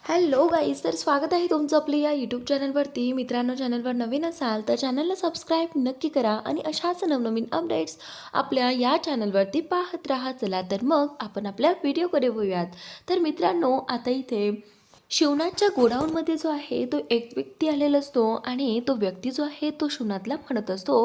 Hello guys, तर स्वागत आहे तुमचं आपल्या या यूट्यूब चॅनलवरती. मित्रांनो, चॅनलवर नवीन असाल तर चॅनलला सबस्क्राईब नक्की करा आणि अशाच नवनवीन अपडेट्स आपल्या या चॅनलवरती पाहत राहा. चला तर मग आपण आपल्या व्हिडिओकडे वळूयात. तर मित्रांनो, आता इथे शिवनाथच्या गोडाऊनमध्ये जो आहे तो एक व्यक्ती आलेला असतो आणि तो व्यक्ती जो आहे तो शिवनाथला म्हणत असतो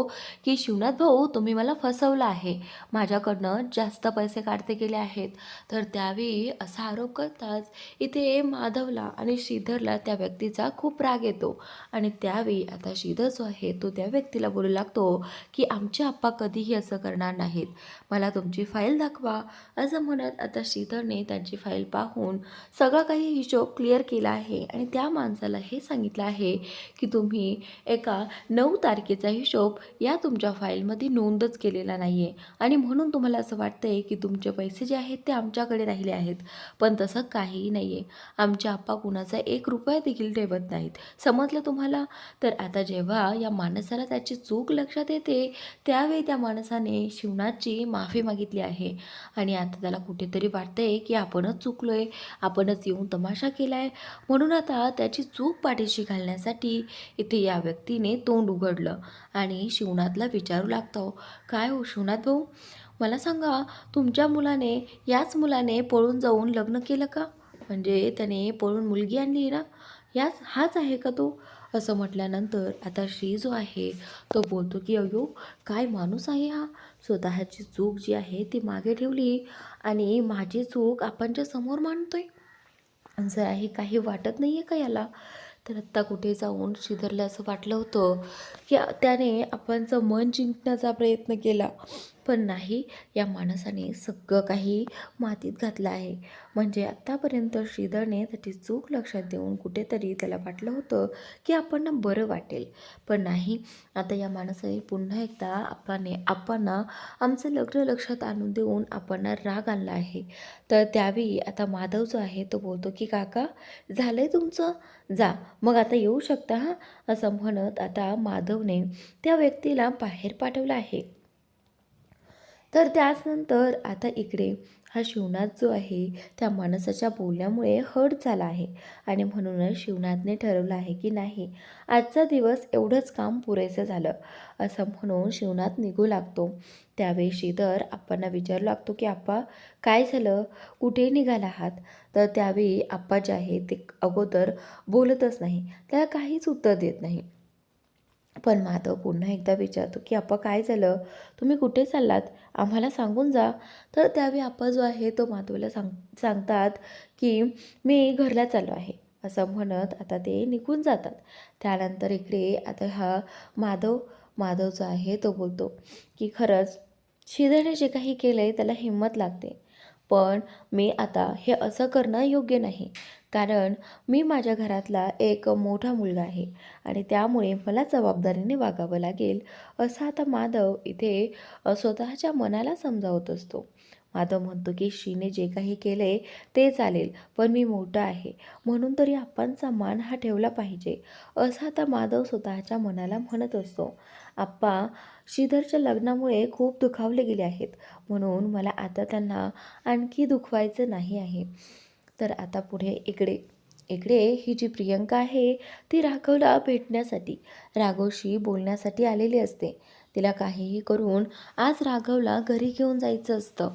की शिवनाथ भाऊ, तुम्ही मला फसवलं आहे, माझ्याकडनं जास्त पैसे काढते गेले आहेत. तर त्यावेळी असा आरोप करताच इथे माधवला आणि श्रीधरला त्या व्यक्तीचा खूप राग येतो आणि त्यावेळी आता श्रीधर जो आहे तो त्या व्यक्तीला बोलू लागतो की आमचे आप्पा कधीही असं करणार नाहीत, मला तुमची फाईल दाखवा. असं म्हणत आता श्रीधरने त्यांची फाईल पाहून सगळा काही हिशोब क्लिअर केला आहे आणि त्या माणसाला हे सांगितलं आहे की तुम्ही एका 9 तारखेचा हिशोब या तुमच्या फाईलमध्ये नोंदच केलेला नाही आहे आणि म्हणून तुम्हाला असं वाटतं आहे की तुमचे पैसे जे आहेत ते आमच्याकडे राहिले आहेत. पण तसं काहीही नाही आहे, आमचे आप्पा कुणाचा 1 रुपया देखील ठेवत नाहीत. समजलं तुम्हाला? तर आता जेव्हा या माणसाला त्याची चूक लक्षात येते त्यावेळी त्या माणसाने शिवनाथची माफी मागितली आहे आणि आता त्याला कुठेतरी वाटतंय की आपणच चुकलो आहे, आपणच येऊन तमाशा केला आहे. म्हणून आता त्याची चूक पाठीशी घालण्यासाठी इथे या व्यक्तीने तोंड उघडलं आणि शिवनाथला विचारू लागतो, काय हो शिवनाथ भाऊ, मला सांगा, तुमच्या मुलाने याच मुलाने पळून जाऊन लग्न केलं का? म्हणजे त्याने पळून मुलगी आणली ना, हाच आहे का तो? असं म्हटल्यानंतर आता श्री जो आहे तो बोलतो की अयो, काय माणूस आहे हा, स्वतःची चूक जी आहे ती मागे ठेवली आणि माझी चूक आपणच्या समोर मांडतोय. जराही काही वाटत नाही आहे का याला? तर आत्ता कुठे जाऊन श्रीधरला असं वाटलं होतं की त्याने आपणचं मन जिंकण्याचा प्रयत्न केला, पण नाही, या माणसाने सगळं काही मातीत घातलं आहे. म्हणजे आत्तापर्यंत श्रीधरने त्याची चूक लक्षात देऊन कुठेतरी त्याला वाटलं होतं की आपण बरं वाटेल, पण नाही, आता या माणसाने पुन्हा एकदा आपणना आमचं लग्न लक्षात आणून देऊन आपणना राग आणला आहे. तर त्यावेळी आता माधव जो आहे तो बोलतो की काका, झालंय तुमचं, जा मग आता येऊ शकता हां. असं म्हणत आता माधवने त्या व्यक्तीला बाहेर पाठवलं आहे. तर त्याचनंतर आता इकडे हा शिवनाथ जो आहे त्या माणसाच्या बोलण्यामुळे हर्ट झाला आहे आणि म्हणूनच शिवनाथने ठरवलं आहे की नाही, आजचा दिवस एवढंच काम पुरेसं झालं. असं म्हणून शिवनाथ निघू लागतो. त्यावेळी श्रीधर आप्पांना विचारू लागतो की आप्पा, काय झालं, कुठे निघाला आहात? तर त्यावेळी आप्पा जे आहे ते अगोदर बोलतच नाही, त्याला काहीच उत्तर देत नाही. पण माधव पुन्हा एकदा विचारतो की आप्पा, काय झालं, तुम्ही कुठे चाललात, आम्हाला सांगून जा. तर त्यावेळी आप्पा जो आहे तो माधवला सांगतात की मी घरला चाललो आहे. असं म्हणत आता ते निघून जातात. त्यानंतर इकडे आता हा माधव माधव जो आहे तो बोलतो की खरंच श्रीधरने जे काही केलं आहे त्याला हिंमत लागते, पण मी आता हे असं करणं योग्य नाही, कारण मी माझ्या घरातला एक मोठा मुलगा आहे आणि त्यामुळे मला जबाबदारीने वागावं लागेल. असं आता माधव इथे स्वतःच्या मनाला समजावत असतो. माधव म्हणतो की श्रीने जे काही केले ते चालेल, पण मी मोठा आहे म्हणून तरी आप्पांचा मान हा ठेवला पाहिजे. असं आता माधव स्वतःच्या मनाला म्हणत असतो. आप्पा श्रीधरच्या लग्नामुळे खूप दुखावले गेले आहेत, म्हणून मला आता त्यांना आणखी दुखवायचं नाही आहे. तर आता पुढे इकडे इकडे ही जी प्रियंका आहे ती राघवला भेटण्यासाठी, राघवशी बोलण्यासाठी आलेली असते. तिला काहीही करून आज राघवला घरी घेऊन जायचं असतं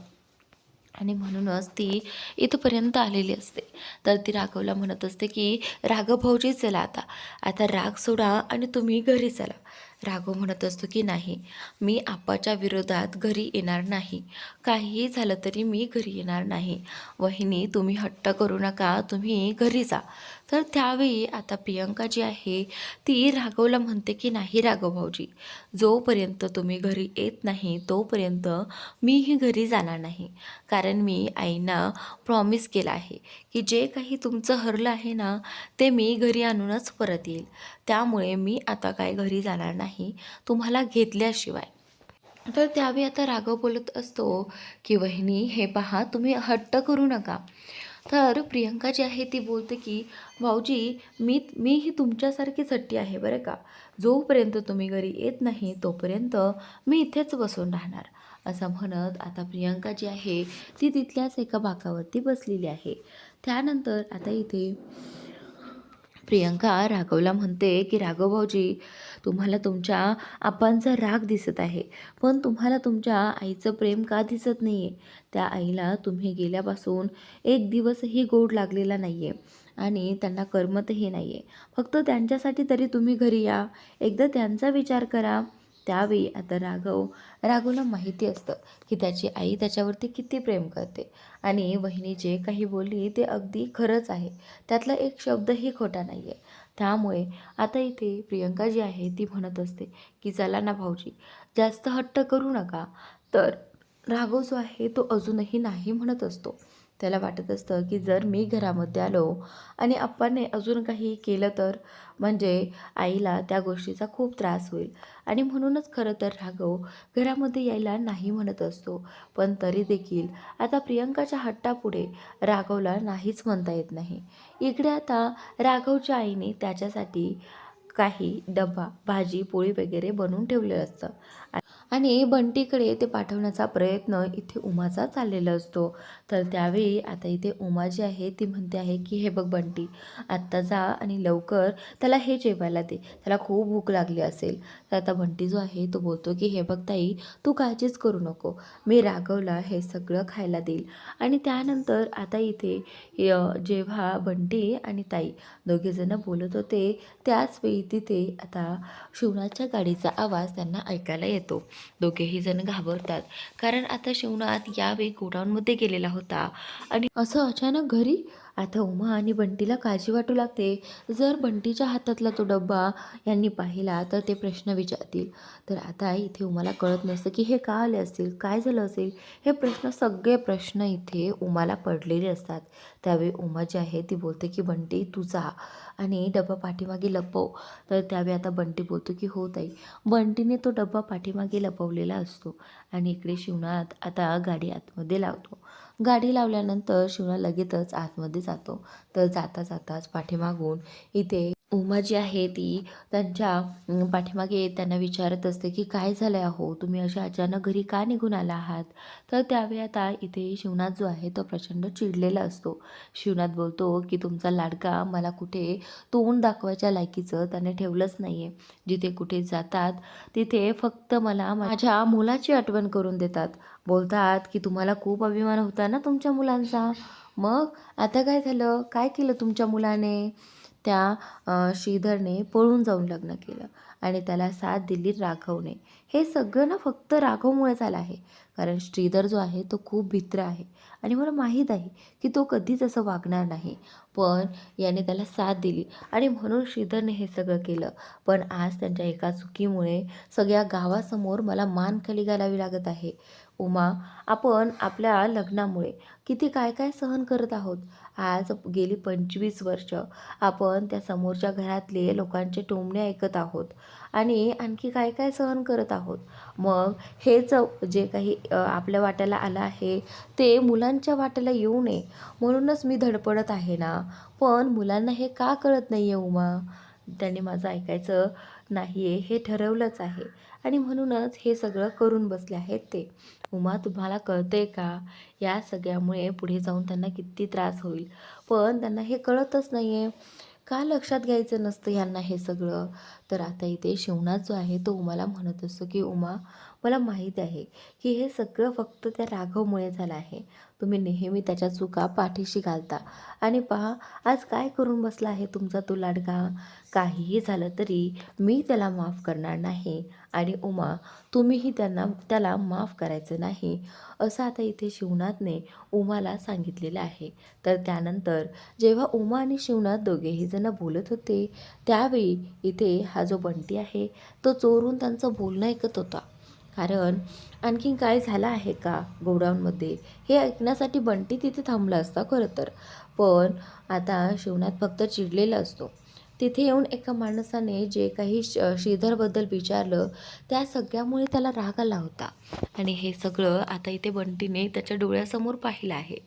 आणि म्हणूनच ती इथपर्यंत आलेली असते. तर ती राघवला म्हणत असते की राघव भाऊजी, चला आता आता राग सोडा आणि तुम्ही घरी चला. राघव म्हणत असतो की नाही, मी आप्पाच्या विरोधात घरी येणार नाही, काहीही झालं तरी मी घरी येणार नाही. वहिनी, तुम्ही हट्ट करू नका, तुम्ही घरी जा. तर त्यावेळी आता प्रियंका जी आहे ती राघवला म्हणते की नाही राघव भाऊजी, जोपर्यंत तुम्ही घरी येत नाही तोपर्यंत मीही घरी जाणार नाही, कारण मी आईंना प्रॉमिस केलं आहे की जे काही तुमचं हरलं आहे ना ते मी घरी आणूनच परत येईल. त्यामुळे मी आता काय घरी जाणार नाही तुम्हाला घेतल्याशिवाय. तर त्यावेळी आता राघव बोलत असतो की वहिनी, हे पहा, तुम्ही हट्ट करू नका. तर प्रियंका जी आहे ती बोलते की भाऊजी, मीही तुमच्यासारखीच हट्टी आहे बरं का, जोपर्यंत तुम्ही घरी येत नाही तोपर्यंत मी इथेच बसून राहणार. असं म्हणत आता प्रियंका जी आहे ती तिथल्याच एका बाकावरती बसलेली आहे. त्यानंतर आता इथे प्रियंका राघवला म्हणते की राघव भाऊजी, तुम्हाला तुमच्या आपांचा राग दिसत आहे, पण तुम्हाला तुमच्या आईचं प्रेम का दिसत नाही आहे? त्या आईला तुम्ही गेल्यापासून एक दिवसही गोड लागलेला नाही आहे आणि त्यांना करमतही नाही आहे. फक्त त्यांच्यासाठी तरी तुम्ही घरी या, एकदा त्यांचा विचार करा. त्यावेळी आता राघवला माहिती असतं की त्याची आई त्याच्यावरती किती प्रेम करते आणि वहिनी जे काही बोलली ते अगदी खरंच आहे, त्यातला एक शब्दही खोटा नाही आहे. त्यामुळे आता इथे प्रियंका जी आहे ती म्हणत असते की चला ना भाऊजी, जास्त हट्ट करू नका. तर राघव जो आहे तो अजूनही नाही म्हणत असतो. त्याला वाटत असतं की जर मी घरामध्ये आलो आणि आप्पाने अजून काही केलं तर म्हणजे आईला त्या गोष्टीचा खूप त्रास होईल, आणि म्हणूनच खरं तर राघव घरामध्ये यायला नाही म्हणत असतो. पण तरी देखील आता प्रियंकाच्या हट्टापुढे राघवला नाहीच म्हणता येत नाही. इकडे आता राघवच्या आईने त्याच्यासाठी काही डबा भाजी पोळी वगैरे बनवून ठेवलेलं असतं आणि बंटीकडे ते पाठवण्याचा प्रयत्न इथे उमाचा चाललेला असतो. तर त्यावेळी आता इथे उमा जी आहे ती म्हणते आहे की हे बघ बंटी, आत्ता जा आणि लवकर त्याला हे जेवायला दे, त्याला खूप भूक लागली असेल. तर आता बंटी जो आहे तो बोलतो की हे बघ ताई, तू काळजीच करू नको, मी राघवला हे सगळं खायला देईल. आणि त्यानंतर आता इथे जेव्हा बंटी आणि ताई दोघेजणं बोलत होते त्याच वेळी तिथे आता शिवनाच्या गाडीचा आवाज त्यांना ऐकायला येतो. दोघेही जण घाबरतात, कारण आता शिवनाथ यावेळी गोडाऊनमध्ये गेलेला होता आणि असं अचानक घरी. आता उमा आणि बंटीला काळजी वाटू लागते. जर बंटीच्या हातातला तो डब्बा यांनी पाहिला तर ते प्रश्न विचारतील. तर आता इथे उमाला कळत नसतं की हे का आले असतील, काय झालं असेल. हे सगळे प्रश्न इथे उमाला पडलेले असतात. त्यावेळी उमा जी आहे ती बोलते की बंटी तू जा आणि डब्बा पाठीमागे लपव. तर त्यावेळी आता बंटी बोलतो की हो ताई. बंटीने तो डब्बा पाठीमागे लपवलेला असतो आणि इकडे शिवनाथ आता गाडी आतमध्ये लावतो. गाडी लावल्यानंतर शिवनाथ लगेचच आतमध्ये जातो. तर जाता जाताच पाठीमागून इथे उमा जी आहे ती त्यांच्या पाठीमागे त्यांना विचारत असते की काय झालं आहे अहो, तुम्ही अशा अचानक घरी का निघून आला आहात. तर त्यावेळी आता इथे शिवनाथ जो आहे तो प्रचंड चिडलेला असतो. शिवनाथ बोलतो की तुमचा लाडका मला कुठे तोंड दाखवायच्या लायकीचं त्याने ठेवलंच नाही आहे. जिथे कुठे जातात तिथे फक्त मला माझ्या मुलाची आठवण करून देतात. बोलतात की तुम्हाला खूप अभिमान होता ना तुमच्या मुलांचा, मग आता काय झालं, काय केलं तुमच्या मुलाने. त्या श्रीधरने पळून जाऊन लग्न केलं आणि त्याला साथ दिली राघवने. हे सगळं ना फक्त राघवमुळे झालं आहे, कारण श्रीधर जो आहे तो खूप भित्र आहे आणि मला माहीत आहे की तो कधीच असं वागणार नाही. पण याने त्याला साथ दिली आणि म्हणून श्रीधरने हे सगळं केलं. पण आज त्यांच्या एका चुकीमुळे सगळ्या गावासमोर मला मान खाली घालावी लागत आहे. उमा, आपण आपल्या लग्नामुळे किती काय काय सहन करत आहोत. आज गेली 25 वर्ष आपण त्या समोरच्या घरातले लोकांचे टोमणे ऐकत आहोत आणि आणखी काय काय सहन करत आहोत. मग हेच जे काही आपल्या वाट्याला आलं आहे ते मुलांच्या वाट्याला येऊ नये म्हणूनच मी धडपडत आहे ना. पण मुलांना हे का कळत नाही आहे उमा, त्यांनी माझं ऐकायचं नाही आहे हे ठरवलंच आहे आणि म्हणूनच हे सगळं करून बसले आहेत ते. उमा, तुम्हाला कळतंय का या सगळ्यामुळे पुढे जाऊन त्यांना किती त्रास होईल, पण त्यांना हे कळतच नाही आहे. का लक्षात घ्यायचं नसतं यांना हे सगळं. तर आता इथे शिवनाथ जो आहे तो उमाला म्हणत असतो की उमा, मला माहीत आहे की हे सगळं फक्त त्या राघवमुळे झालं आहे. तुम्ही नेहमी त्याच्या चुका पाठीशी घालता आणि पहा आज काय करून बसला आहे तुमचा तो लाडका. काहीही झालं तरी मी त्याला माफ करणार नाही आणि उमा, तुम्हीही त्याला माफ करायचं नाही, असं आता इथे शिवनाथने उमाला सांगितलेलं आहे. तर त्यानंतर जेव्हा उमा आणि शिवनाथ दोघेही जण बोलत होते त्यावेळी इथे हा जो बंटी आहे तो चोरून त्यांचं बोलणं ऐकत होता. कारण आणखीन काय झालं आहे का गोडाऊनमध्ये हे ऐकण्यासाठी बंटी तिथे थांबला असता खरं तर. पण आता शिवनाथ फक्त चिडलेला असतो. तिथे येऊन एका माणसाने जे काही श्रीधरबद्दल विचारलं त्या सगळ्यामुळे त्याला राग आला होता आणि हे सगळं आता इथे बंटीने त्याच्या डोळ्यासमोर पाहिलं आहे.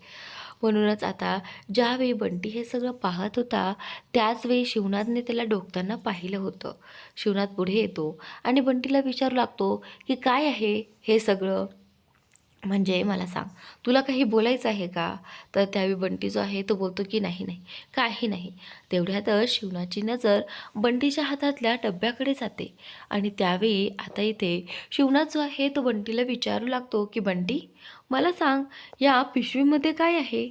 म्हणूनच आता ज्यावेळी बंटी हे सगळं पाहत होता त्याच वेळी शिवनाथने त्याला डोकताना पाहिलं होतं. शिवनाथ पुढे येतो आणि बंटीला विचारू लागतो की काय आहे हे सगळं. म्हणजे मला सांग, तुला काही बोलायचं आहे का? तर त्यावेळी बंटी जो आहे तो बोलतो की नाही नाही, काही नाही. तेवढ्यातच शिवनाची नजर बंटीच्या हातातल्या डब्याकडे जाते आणि त्यावेळी आता इथे शिवनाथ जो आहे तो बंटीला विचारू लागतो की बंटी, मला सांग, या पिशवीमध्ये काय आहे?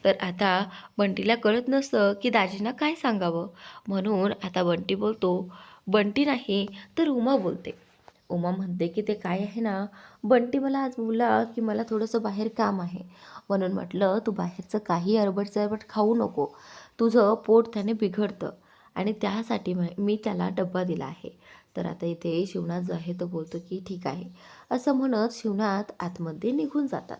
तर आता बंटीला कळत नसतं की दाजींना काय सांगावं. म्हणून आता बंटी बोलतो, बंटी नाही तर उमा बोलते. उमा म्हणते की ते काय आहे ना, बंटी मला आज बोलला की मला थोडंसं बाहेर काम आहे, म्हणून म्हटलं तू बाहेरचं काही अरबट चरबट खाऊ नको, तुझं पोट त्याने बिघडतं आणि त्यासाठी मी त्याला डब्बा दिला आहे. तर आता इथे शिवनाथ जो आहे तो बोलतो की ठीक आहे, असं म्हणत शिवनाथ आतमध्ये निघून जातात.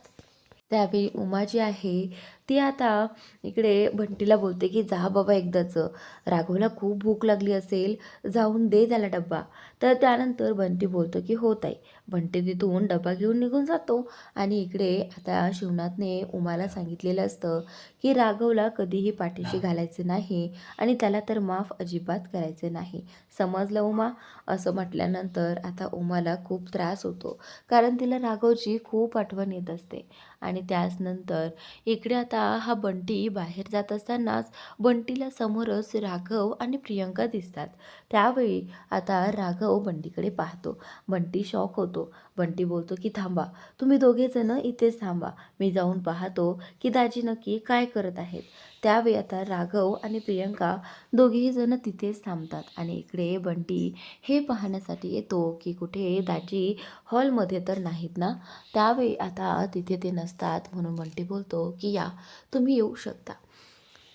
त्यावेळी उमा जी आहे ती आता इकडे बंटीला बोलते की जा बाबा एकदाचं, राघवला खूप भूक लागली असेल, जाऊन दे त्याला डब्बा. तर त्यानंतर बंटी बोलतो की हो ताई. बंटी तिथून डब्बा घेऊन निघून जातो आणि इकडे आता शिवनाथने उमाला सांगितलेलं असतं की राघवला कधीही पाठीशी घालायचं नाही आणि त्याला तर माफ अजिबात करायचे नाही. समजलं उमा? असं म्हटल्यानंतर आता उमाला खूप त्रास होतो, कारण तिला राघवची खूप आठवण येत असते. आणि त्याचनंतर इकडे आता हा बंटी बाहेर जात असतानाच बंटीला समोरच राघव आणि प्रियंका दिसतात. त्यावेळी आता राघव बंटीकडे पाहतो. बंटी शॉक होतो. बंटी बोलतो की थांबा, तुम्ही दोघेजण इथेच थांबा, मी जाऊन पाहतो की दाजी नक्की काय करत आहेत. त्यावेळी आता राघव आणि प्रियंका दोघेही जण तिथेच थांबतात आणि इकडे बंटी हे पाहण्यासाठी येतो की कुठे दाजी हॉलमध्ये तर नाहीत ना. त्यावेळी आता तिथे ते नसतात, म्हणून बंटी बोलतो की या, तुम्ही येऊ शकता.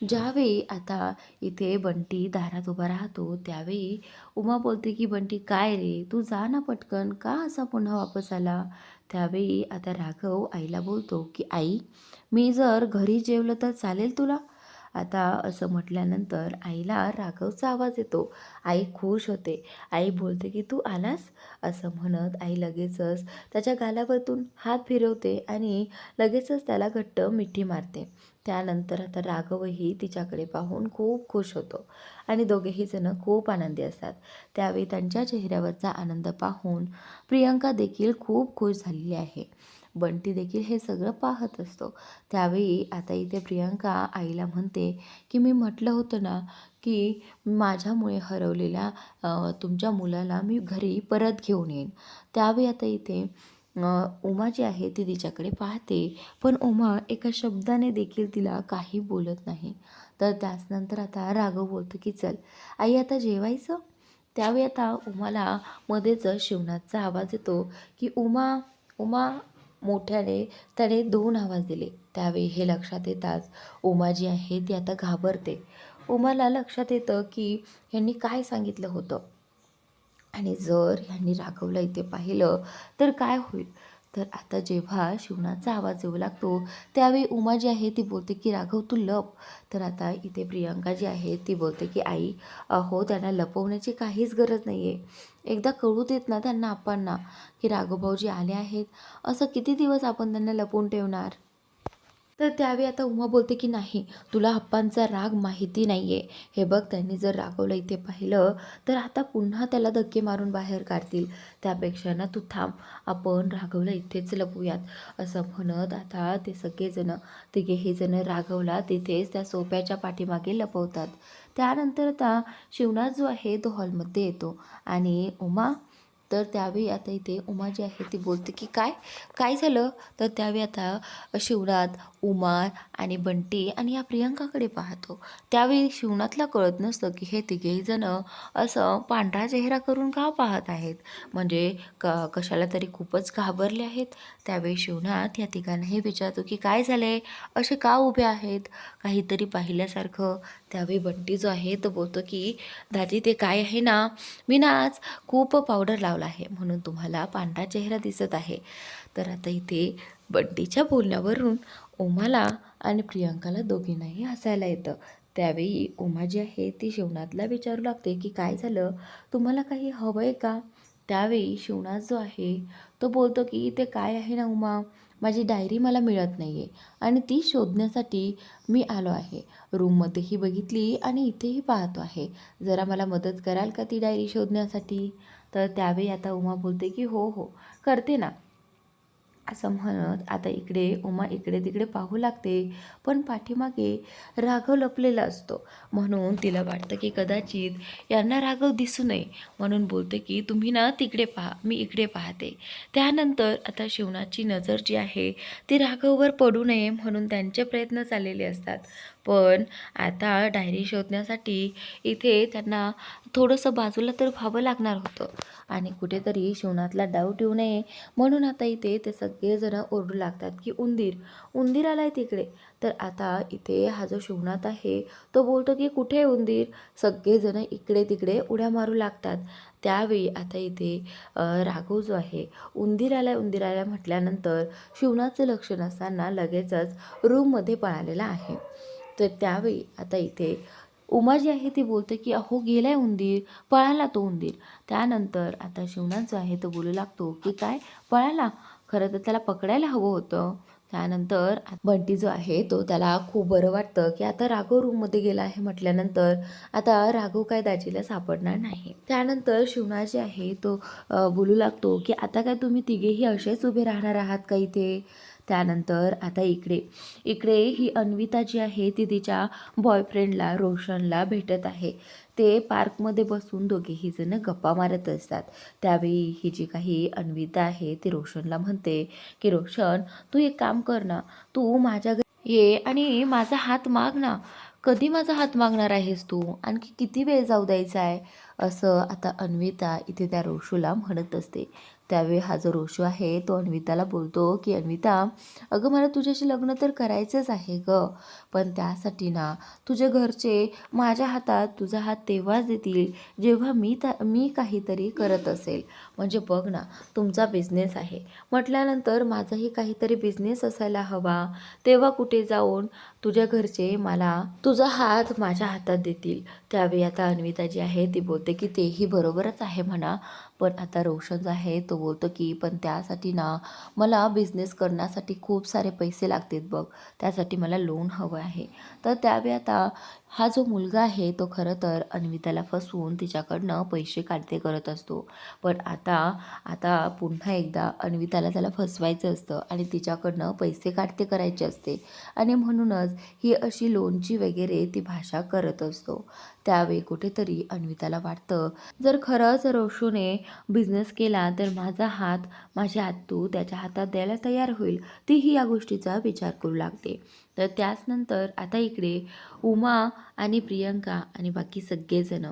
ज्यावेळी आता इथे बंटी दारात उभा राहतो त्यावेळी उमा बोलते की बंटी काय रे, तू जा ना पटकन, का असा पुन्हा वापस आला? त्यावेळी आता राघव आईला बोलतो की आई, मी जर घरी जेवलं तर चालेल तुला? आता असं म्हटल्यानंतर आईला राघवचा आवाज येतो. आई खुश होते. आई बोलते की तू आलास? असं म्हणत आई लगेचच त्याच्या गालावरतून हात फिरवते आणि लगेचच त्याला घट्ट मिठी मारते. त्यानंतर आता राघवही तिच्याकडे पाहून खूप खुश होतो आणि दोघेही जण खूप आनंदी असतात. त्यावेळी त्यांच्या चेहऱ्यावरचा आनंद पाहून प्रियंका देखील खूप खुश झालेली आहे. बंटी देखील हे सगळं पाहत असतो. त्यावेळी आता इथे प्रियंका आईला म्हणते की मी म्हटलं होतं ना की माझ्यामुळे हरवलेल्या तुमच्या मुलाला मी घरी परत घेऊन येईन. त्यावेळी आता इथे उमा जी आहे ती तिच्याकडे पाहते, पण उमा एका शब्दाने देखील तिला काही बोलत नाही. तर त्याचनंतर आता राघव बोलतो की चल आई, आता जेवायचं? त्यावेळी आता उमाला मध्येच शिवनाथचा आवाज येतो की उमा, उमा, मोठ्याने त्याने 2 आवाज दिले. त्यावेळी हे लक्षात येताच उमा जी आहे ती आता घाबरते. उमाला लक्षात येतं की ह्यांनी काय सांगितलं होतं आणि जर ह्यांनी राघवला इथे पाहिलं तर काय होईल. तर आता जेव्हा शिवनाचा आवाज येऊ लागतो त्यावेळी उमा जी आहे ती बोलते की राघव तू लप. तर आता इथे प्रियंका जी आहे ती बोलते की आई, अहो त्यांना लपवण्याची काहीच गरज नाही आहे. एकदा कळू देत ना त्यांना, आपणना की राघव भाऊजी आले आहेत. असं किती दिवस आपण त्यांना लपवून ठेवणार? तर त्यावेळी आता उमा बोलते की नाही, तुला अप्पांचा राग माहिती नाही आहे. हे बघ, त्यांनी जर राघवला इथे पाहिलं तर आता पुन्हा त्याला धक्के मारून बाहेर काढतील. त्यापेक्षा ना तू थांब, आपण राघवला इथेच लपवूयात. असं म्हणत आता ते सगळेजण, तिघेही जण राघवला तिथेच त्या सोप्याच्या पाठीमागे लपवतात. त्यानंतर आता शिवनाथ जो आहे तो हॉलमध्ये येतो आणि उमा, तर त्यावेळी आता इथे उमा जी आहे ती बोलते की काय काय झालं? तर त्यावेळी आता शिवनाथ, उमा आणि बंटी आणि या प्रियंकाकडे पाहतो. त्यावेळी शिवनाथला कळत नसतं की हे तिघेही जण असं पांढरा चेहरा करून का पाहत आहेत, म्हणजे कशाला तरी खूपच घाबरले आहेत. त्यावेळी शिवनाथ या तिघांनाही विचारतो की काय झाले, असे का उभे आहेत, काहीतरी पाहिल्यासारखं. त्यावेळी बंटी जो आहे तो बोलतो की दादी ते काय आहे ना, मी ना आज खूप पावडर लावला आहे म्हणून तुम्हाला पांढरा चेहरा दिसत आहे. तर आता इथे बंटीच्या बोलण्यावरून उमाला आणि प्रियंकाला दोघींनाही हसायला येतं. त्यावेळी उमा जी आहे ती शिवनाथला विचारू लागते की काय झालं, तुम्हाला काही हवं आहे का? त्यावेळी शिवनाथ जो आहे तो बोलतो की ते काय आहे ना उमा, माझी डायरी मला मिळत नाही आहे आणि ती शोधण्यासाठी मी आलो आहे. रूममध्येही बघितली आणि इथेही पाहतो आहे. जरा मला मदत कराल का ती डायरी शोधण्यासाठी? तर त्यावेळी आता उमा बोलते की हो हो, करते ना. असं म्हणत आता इकडे उमा इकडे तिकडे पाहू लागते, पण पाठीमागे राघव लपलेला असतो. म्हणून तिला वाटतं की कदाचित यांना राघव दिसू नये, म्हणून बोलते की तुम्ही ना तिकडे पहा, मी इकडे पाहते. त्यानंतर आता शिवनाची नजर जी आहे ती राघववर पडू नये म्हणून त्यांचे प्रयत्न चाललेले असतात. पण आता डायरी शोधण्यासाठी इथे त्यांना थोडंसं बाजूला तर व्हावं लागणार होतं आणि कुठेतरी शिवनातला डाऊट येऊ नये म्हणून आता इथे ते सगळेजण ओरडू लागतात की उंदीर उंदीर आलाय तिकडे. तर आता इथे हा जो शिवनाथ आहे तो बोलतो की कुठे आहे उंदीर. सगळेजण इकडे तिकडे उड्या मारू लागतात. त्यावेळी आता इथे राघव जो आहे उंदीर आलाय म्हटल्यानंतर शिवनाचं लक्ष नसताना लगेचच रूममध्ये पळालेला आहे. तर त्यावेळी आता इथे उमा जी आहे ती बोलते की अहो गेलाय उंदीर, पळाला तो उंदीर. त्यानंतर आता शिवनाथ जो आहे तो बोलू लागतो की काय पळाला, खरं तर त्याला पकडायला हवं होतं. त्यानंतर बंटी जो आहे तो त्याला खूप बरं वाटतं की आता राघव रूममध्ये गेला आहे म्हटल्यानंतर आता राघव काय दाजीला सापडणार नाही. त्यानंतर शिवनाथ जे आहे तो बोलू लागतो की आता काय तुम्ही तिघेही असेच उभे राहणार आहात का इथे. त्यानंतर आता इकडे इकडे ही अन्विता जी आहे ती तिच्या बॉयफ्रेंडला रोशनला भेटत आहे. ते पार्कमध्ये बसून दोघेही जण गप्पा मारत असतात. त्यावेळी ही जी काही अन्विता आहे ती रोशनला म्हणते की रोशन तू एक काम कर ना, तू माझ्या घरी ये आणि माझा हात माग ना. कधी माझा हात मागणार आहेस तू, आणखी किती वेळ जाऊ द्यायचा आहे, असं आता अन्विता इथे त्या रोशूला म्हणत असते. त्यावेळी हा जो रोशू आहे तो अन्विताला बोलतो की अन्विता अगं मला तुझ्याशी लग्न तर करायचंच आहे ग, पण त्यासाठी ना तुझे घरचे माझ्या हातात तुझा हात तेव्हाच देतील जेव्हा मी काहीतरी करत असेल. म्हणजे बघ ना, तुमचा बिझनेस आहे म्हटल्यानंतर माझाही काहीतरी बिझनेस असायला हवा, तेव्हा कुठे जाऊन तुझ्या घरचे मला तुझा हात माझ्या हातात देतील. त्यावेळी आता अन्विता जी आहे ती बोलते की तेही बरोबरच आहे म्हणा, पण आता रोशन जो आहे तो बोलतो की पण त्यासाठी ना मला बिझनेस करण्यासाठी खूप सारे पैसे लागतात बघ, त्यासाठी मला लोन हवं आहे. तर त्यावेळी आता हा जो मुलगा आहे तो खरं तर अन्विताला फसवून तिच्याकडनं पैसे काढते करत असतो. पण आता आता पुन्हा एकदा अन्विताला त्याला फसवायचं असतं आणि तिच्याकडनं पैसे काढते करायचे असते आणि म्हणूनच ही अशी लोनची वगैरे ती भाषा करत असतो. त्यावेळी कुठेतरी अन्विताला वाटतं जर खरंच रोशूने बिझनेस केला तर माझा हात माझ्या आत्तू त्याच्या हातात द्यायला तयार होईल. तीही या गोष्टीचा विचार करू लागते. तर त्याचनंतर आता इकडे उमा आणि प्रियंका आणि बाकी सगळेजण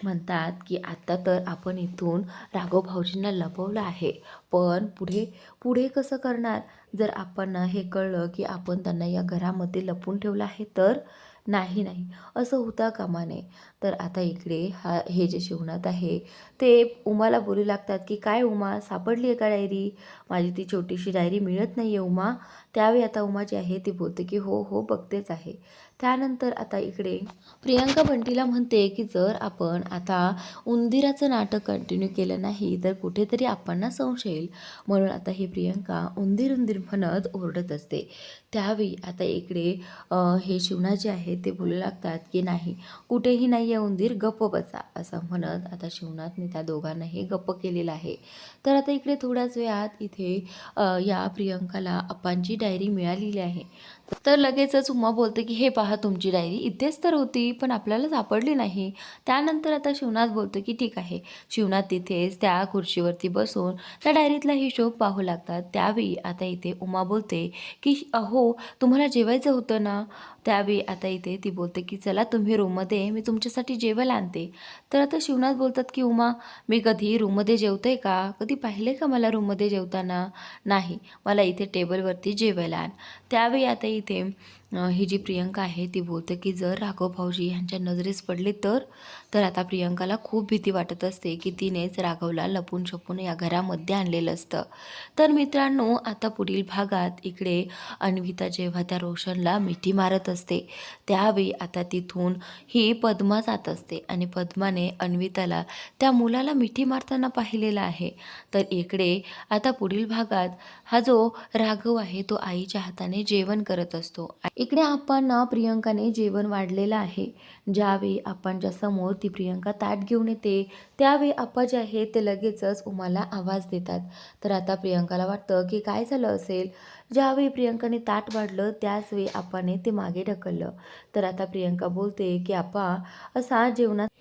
म्हणतात की आत्ता तर आपण इथून राघव भाऊजींना लपवलं आहे, पण पुढे पुढे कसं करणार. जर आपण हे कळलं की आपण त्यांना या घरामध्ये लपवून ठेवलं आहे तर नाही नाही असं होता कामा नये. तर आता इकडे हे जे शिवनाथ आहे ते उमाला बोलू लागतात की काय उमा सापडली आहे का डायरी, माझी ती छोटीशी डायरी मिळत नाही आहे उमा. त्यावेळी आता उमा जी आहे ती बोलते की हो हो बघतेच आहे. त्यानंतर आता इकडे प्रियंका बंटीला म्हणते की जर आपण आता उंदिराचं नाटक कंटिन्यू केलं नाही तर कुठेतरी आपणना संशय येईल, म्हणून आता ही प्रियंका उंदीर उंदीर म्हणत ओरडत असते. त्यावेळी आता इकडे हे शिवना जे आहे ते बोलू लागतात की नाही कुठेही नाही आहे उंदीर, गप्प बसा, असं म्हणत आता शिवनाथने त्या दोघांनाही गप्प केलेलं आहे. तर आता इकडे थोड्याच वेळात इथे या प्रियंकाला अप्पांची डायरी मिळालेली आहे. तर लगेचच उमा बोलते की हे पहा तुमची डायरी इथेच तर होती पण आपल्याला सापडली नाही. त्यानंतर आता शिवनाथ बोलतो की ठीक आहे. शिवनाथ तिथेच त्या खुर्चीवरती बसून त्या डायरीतला हिशोब पाहू लागतात. त्यावेळी आता इथे उमा बोलते की अहो तुम्हाला जेवायचं होतं ना. त्यावेळी आता इथे ती बोलते की चला तुम्ही रूममध्ये, मी तुमच्यासाठी जेवायला आणते. तर आता शिवनाथ बोलतात की उमा मी कधी रूममध्ये जेवते का, कधी पाहिले का मला रूममध्ये जेवताना, नाही मला इथे टेबलवरती जेवायला आण. त्यावेळी आता इथे ही जी प्रियंका आहे ती बोलते की जर राघव भाऊजी यांच्या नजरेस पडले तर आता प्रियंकाला खूप भीती वाटत असते की तिनेच राघवला लपून छपून या घरामध्ये आणलेलं असतं. तर मित्रांनो आता पुढील भागात इकडे अन्विता जेव्हा त्या रोशनला मिठी मारत असते त्यावेळी आता तिथून ही पद्मा जात असते आणि पद्माने अन्विताला त्या मुलाला मिठी मारताना पाहिलेलं आहे. तर इकडे आता पुढील भागात हा जो राघव आहे तो आईच्या हाताने जेवण करत असतो. इकडे आपण ना प्रियंकाने जेवण वाढलेलं आहे. ज्यावेळी आप्पांच्या समोर ती प्रियंका ताट घेऊन येते, त्यावेळी आप्पा जे आहे ते लगेचच उमाला आवाज देतात. तर आता प्रियंकाला वाटतं की काय झालं असेल? ज्यावेळी प्रियंकाने ताट वाढलं त्याच वेळी आप्पाने ते मागे ढकललं. तर आता प्रियंका बोलते की "आप्पा, असा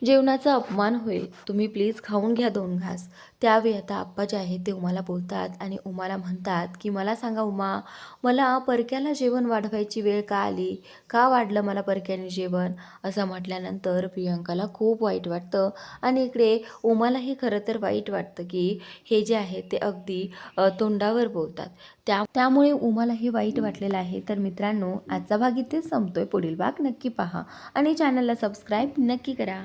जेवणाचा अपमान होईल. तुम्ही प्लीज खाऊन घ्या 2 घास." त्यावेळी आता आप्पा जे आहे ते उमाला बोलतात आणि उमाला म्हणतात की "मला सांगा उमा, मला परक्याला जेवण वाढवायची वेळ का आली? का वाढलं मला परक्याने जेवण?" असं म्हटल्यानंतर प्रियंकाला खूप वाईट वाटतं आणि इकडे उमालाही खरं तर वाईट वाटतं की हे जे आहे ते अगदी तोंडावर बोलतात. त्यामुळे उमालाही वाईट वाटलेलं आहे. तर मित्रांनो, आजचा भाग इथेच संपतोय. पुढील भाग नक्की पहा आणि चॅनलला सबस्क्राईब नक्की करा.